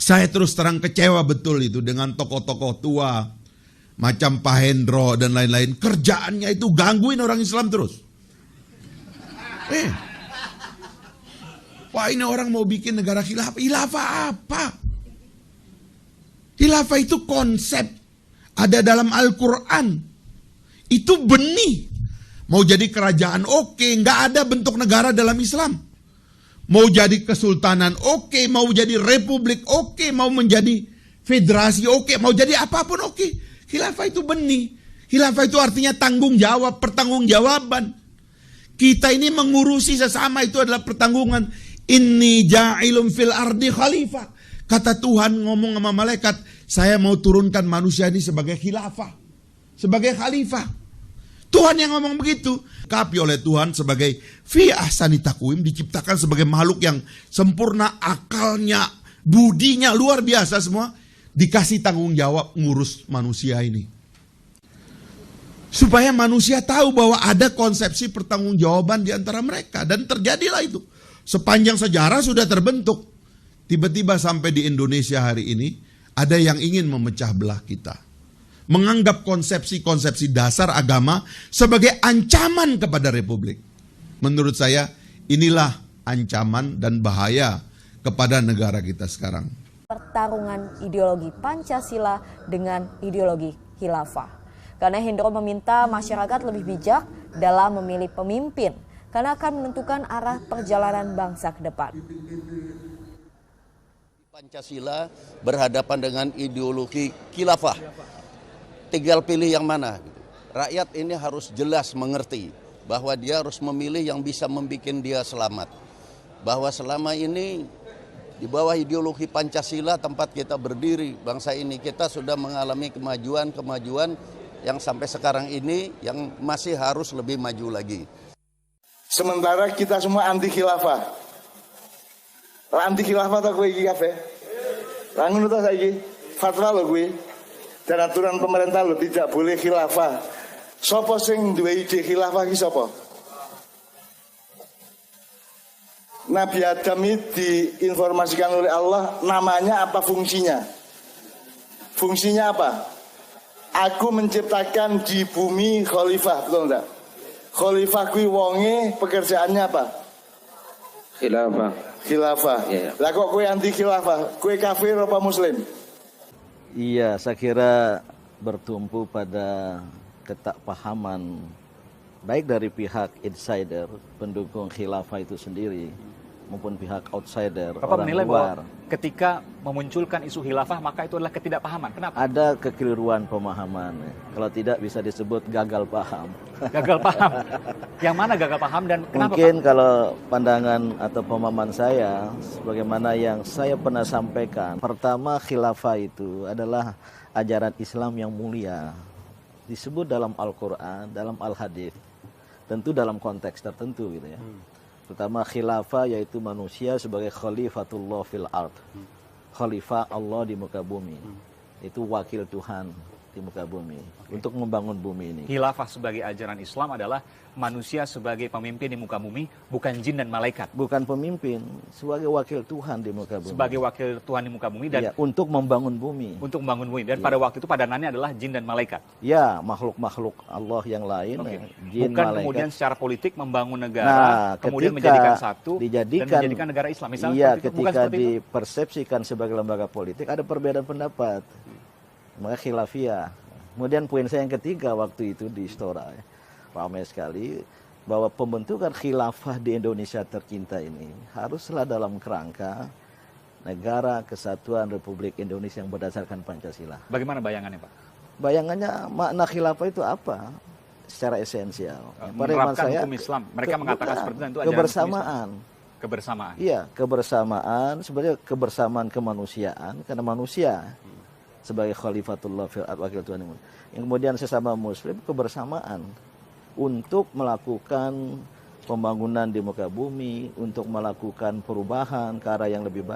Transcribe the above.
Saya terus terang kecewa betul itu dengan tokoh-tokoh tua macam Pak Hendro dan lain-lain. Kerjaannya itu gangguin orang Islam terus. Wah, ini orang mau bikin negara khilafah. Khilafah apa? Khilafah itu konsep ada dalam Al-Quran. Itu benih. Mau jadi kerajaan oke, nggak ada bentuk negara dalam Islam. Mau jadi kesultanan oke, mau jadi republik oke, mau menjadi federasi oke, mau jadi apapun oke. Khilafah itu benih. Khilafah itu artinya tanggung jawab, pertanggungjawaban. Kita ini mengurusi sesama itu adalah pertanggungan. Inni ja'ilum fil ardi khalifah. Kata Tuhan ngomong sama malaikat, saya mau turunkan manusia ini sebagai khilafah, sebagai khalifah. Tuhan yang ngomong begitu. Kapi oleh Tuhan sebagai fi ahsani taqwim, diciptakan sebagai makhluk yang sempurna, akalnya, budinya luar biasa semua. Dikasih tanggung jawab ngurus manusia ini. Supaya manusia tahu bahwa ada konsepsi pertanggungjawaban di antara mereka. Dan terjadilah itu. Sepanjang sejarah sudah terbentuk. Tiba-tiba sampai di Indonesia hari ini, ada yang ingin memecah belah kita. Menganggap konsepsi-konsepsi dasar agama sebagai ancaman kepada Republik. Menurut saya, inilah ancaman dan bahaya kepada negara kita sekarang. Pertarungan ideologi Pancasila dengan ideologi khilafah. Karena Hendro meminta masyarakat lebih bijak dalam memilih pemimpin, karena akan menentukan arah perjalanan bangsa ke depan. Pancasila berhadapan dengan ideologi khilafah. Tinggal pilih yang mana. Rakyat ini harus jelas mengerti bahwa dia harus memilih yang bisa membuat dia selamat. Bahwa selama ini di bawah ideologi Pancasila tempat kita berdiri, bangsa ini kita sudah mengalami kemajuan-kemajuan yang sampai sekarang ini yang masih harus lebih maju lagi. Sementara kita semua anti khilafah. Anti khilafah tak kowe iki kabeh. Lah ngono ta saiki. Fatwa lho kuwi. Dan aturan pemerintah lho tidak boleh khilafah. Sopo sing duwe ide khilafah iki sapa? Nabi Adam ini diinformasikan oleh Allah namanya apa fungsinya? Fungsinya apa? Aku menciptakan di bumi khalifah, betul enggak? Khalifah kuwi wonge pekerjaannya apa? Khilafah. Khilafah. Ya. Lah kok kowe anti khilafah? Kowe kafir apa muslim? Iya, saya kira bertumpu pada ketakpahaman baik dari pihak insider, pendukung khilafah itu sendiri, maupun pihak outsider, Bapak orang menilai luar. bahwa ketika memunculkan isu khilafah maka itu adalah ketidakpahaman. Kenapa? Ada kekeliruan pemahaman. Kalau tidak bisa disebut gagal paham. Gagal paham. Yang mana gagal paham dan kenapa? Mungkin Pak? kalau pandangan atau pemahaman saya, sebagaimana yang saya pernah sampaikan, pertama khilafah itu adalah ajaran Islam yang mulia. Disebut dalam Al-Quran, dalam Al-Hadith. Tentu dalam konteks tertentu gitu ya. Pertama khilafah yaitu manusia sebagai khalifatullah fil ard. Khalifah Allah di muka bumi. Itu wakil Tuhan di muka bumi untuk membangun bumi ini. Khilafah sebagai ajaran Islam adalah manusia sebagai pemimpin di muka bumi, bukan jin dan malaikat. Bukan pemimpin, sebagai wakil Tuhan di muka bumi. Sebagai wakil Tuhan di muka bumi dan ya, untuk membangun bumi. untuk membangun bumi. Dan Ya. pada waktu itu padanannya adalah jin dan malaikat. Ya, makhluk-makhluk Allah yang lain, Oke. jin, Bukan malaikat. kemudian secara politik membangun negara, Nah, kemudian ketika menjadikan satu dijadikan, dan menjadikan negara Islam. Misalnya iya, seperti itu, bukan ketika seperti itu? dipersepsikan sebagai lembaga politik ada perbedaan pendapat. Maka khilafiyah. Kemudian poin saya yang ketiga waktu itu di Istora, ya, ramai sekali, bahwa pembentukan khilafah di Indonesia tercinta ini haruslah dalam kerangka negara kesatuan Republik Indonesia yang berdasarkan Pancasila. Bagaimana bayangannya, Pak? Bayangannya makna khilafah itu apa? Secara esensial. Menerapkan hukum Islam. Mereka mengatakan seperti itu ajaran kebersamaan. Kebersamaan. Iya, kebersamaan sebenarnya kebersamaan kemanusiaan karena manusia sebagai khalifatullah fil ard, wakil Tuhan yang kemudian sesama muslim kebersamaan untuk melakukan pembangunan di muka bumi, untuk melakukan perubahan ke arah yang lebih baik.